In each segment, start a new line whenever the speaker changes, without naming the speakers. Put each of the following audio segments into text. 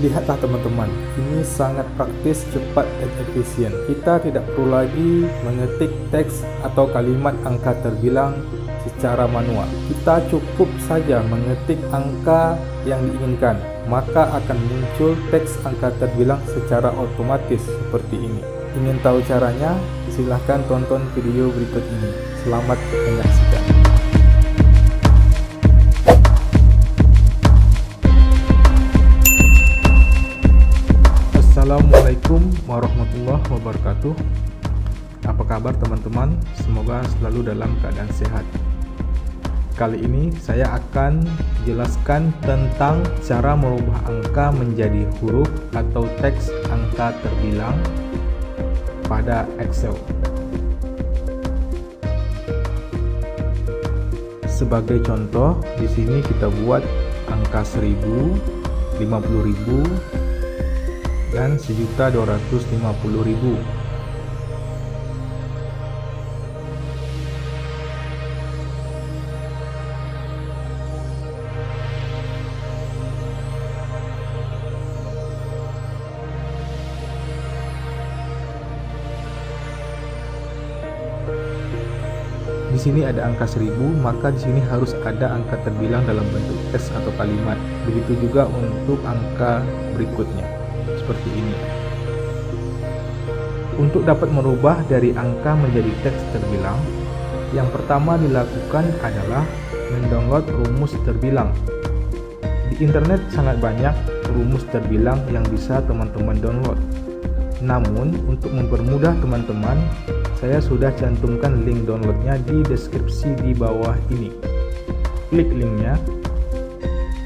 Lihatlah teman-teman, ini sangat praktis, cepat, dan efisien. Kita tidak perlu lagi mengetik teks atau kalimat angka terbilang secara manual. Kita cukup saja mengetik angka yang diinginkan, maka akan muncul teks angka terbilang secara otomatis seperti ini. Ingin tahu caranya? Silahkan tonton video berikut ini. Selamat menyaksikan. Assalamualaikum warahmatullahi wabarakatuh. Apa kabar teman-teman? Semoga selalu dalam keadaan sehat. Kali ini saya akan jelaskan tentang cara merubah angka menjadi huruf atau teks angka terbilang pada Excel. Sebagai contoh, di sini kita buat angka 1000, 50.000 dan 1.250.000. Di sini ada angka 1000, maka di sini harus ada angka terbilang dalam bentuk teks atau kalimat. Begitu juga untuk angka berikutnya, seperti ini. Untuk dapat merubah dari angka menjadi teks terbilang, yang pertama dilakukan adalah mendownload rumus terbilang. Di internet sangat banyak rumus terbilang yang bisa teman-teman download. Namun, untuk mempermudah teman-teman, saya sudah cantumkan link downloadnya di deskripsi di bawah ini. Klik linknya,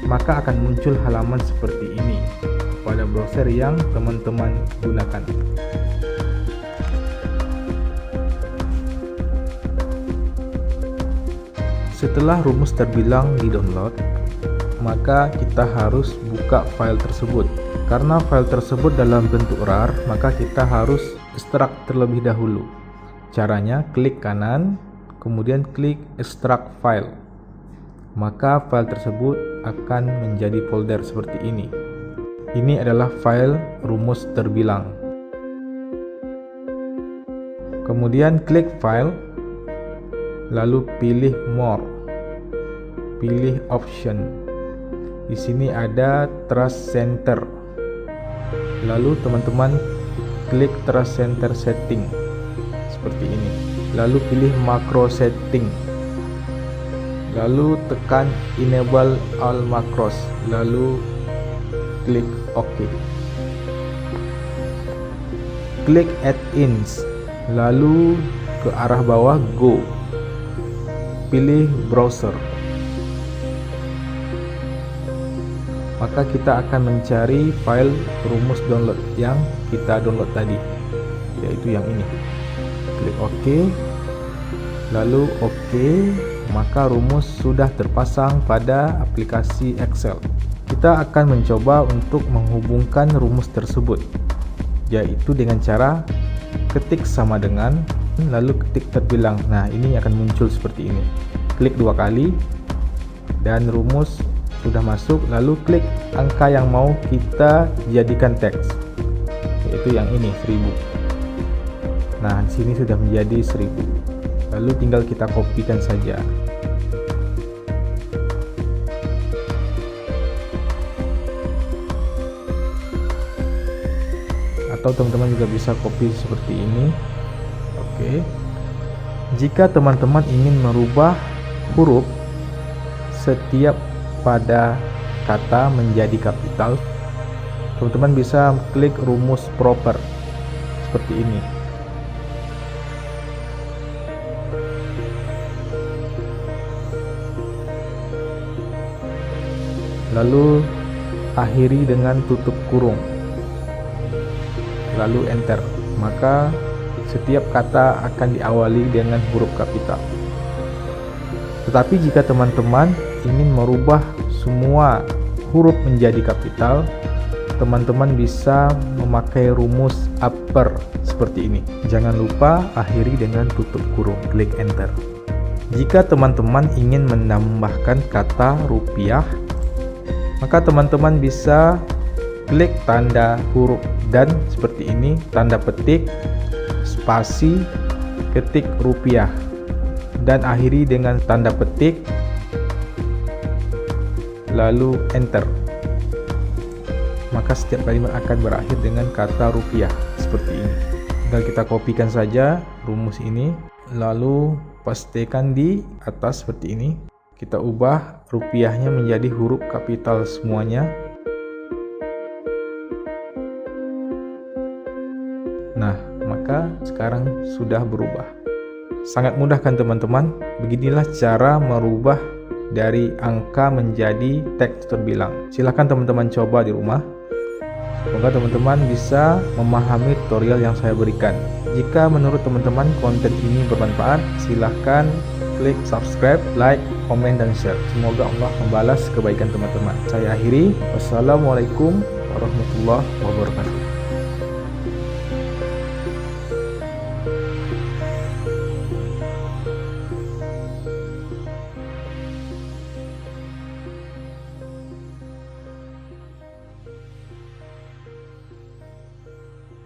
maka akan muncul halaman seperti ini pada browser yang teman-teman gunakan. Setelah rumus terbilang di-download, maka kita harus buka file tersebut. Karena file tersebut dalam bentuk RAR, maka kita harus ekstrak terlebih dahulu. Caranya, klik kanan, kemudian klik extract file. Maka file tersebut akan menjadi folder seperti ini. Ini adalah file rumus terbilang. Kemudian klik file, lalu pilih more, pilih option. Di sini ada trace center. Lalu teman-teman klik trace center setting seperti ini. Lalu pilih macro setting. Lalu tekan enable all macros. Lalu klik OK. Klik add-ins, lalu ke arah bawah go. Pilih browser. Maka kita akan mencari file rumus download yang kita download tadi, yaitu yang ini. Klik OK, lalu OK, maka rumus sudah terpasang pada aplikasi Excel. Kita akan mencoba untuk menghubungkan rumus tersebut, yaitu dengan cara ketik sama dengan, lalu ketik terbilang. Nah, ini akan muncul seperti ini. Klik 2 kali dan rumus sudah masuk, lalu klik angka yang mau kita jadikan teks, yaitu yang ini, 1000. Nah, di sini sudah menjadi 1000. Lalu tinggal kita kopikan saja. Atau teman-teman juga bisa copy seperti ini. Oke. Jika teman-teman ingin merubah huruf setiap pada kata menjadi kapital, teman-teman bisa klik rumus proper seperti ini. Lalu akhiri dengan tutup kurung, lalu enter. Maka setiap kata akan diawali dengan huruf kapital. Tetapi jika teman-teman ingin merubah semua huruf menjadi kapital, teman-teman bisa memakai rumus upper seperti ini. Jangan lupa akhiri dengan tutup kurung, klik enter. Jika teman-teman ingin menambahkan kata rupiah, maka teman-teman bisa klik tanda huruf dan seperti ini, tanda petik, spasi, ketik rupiah, dan akhiri dengan tanda petik, lalu enter. Maka setiap kalimat akan berakhir dengan kata rupiah seperti ini. Tinggal kita kopikan saja rumus ini, lalu pastekan di atas seperti ini. Kita ubah rupiahnya menjadi huruf kapital semuanya. Nah, maka sekarang sudah berubah. Sangat mudah kan teman-teman? Beginilah cara merubah dari angka menjadi teks terbilang. Silahkan teman-teman coba di rumah. Semoga teman-teman bisa memahami tutorial yang saya berikan. Jika menurut teman-teman konten ini bermanfaat, silahkan klik subscribe, like, komen, dan share. Semoga Allah membalas kebaikan teman-teman. Saya akhiri. Wassalamualaikum warahmatullahi wabarakatuh.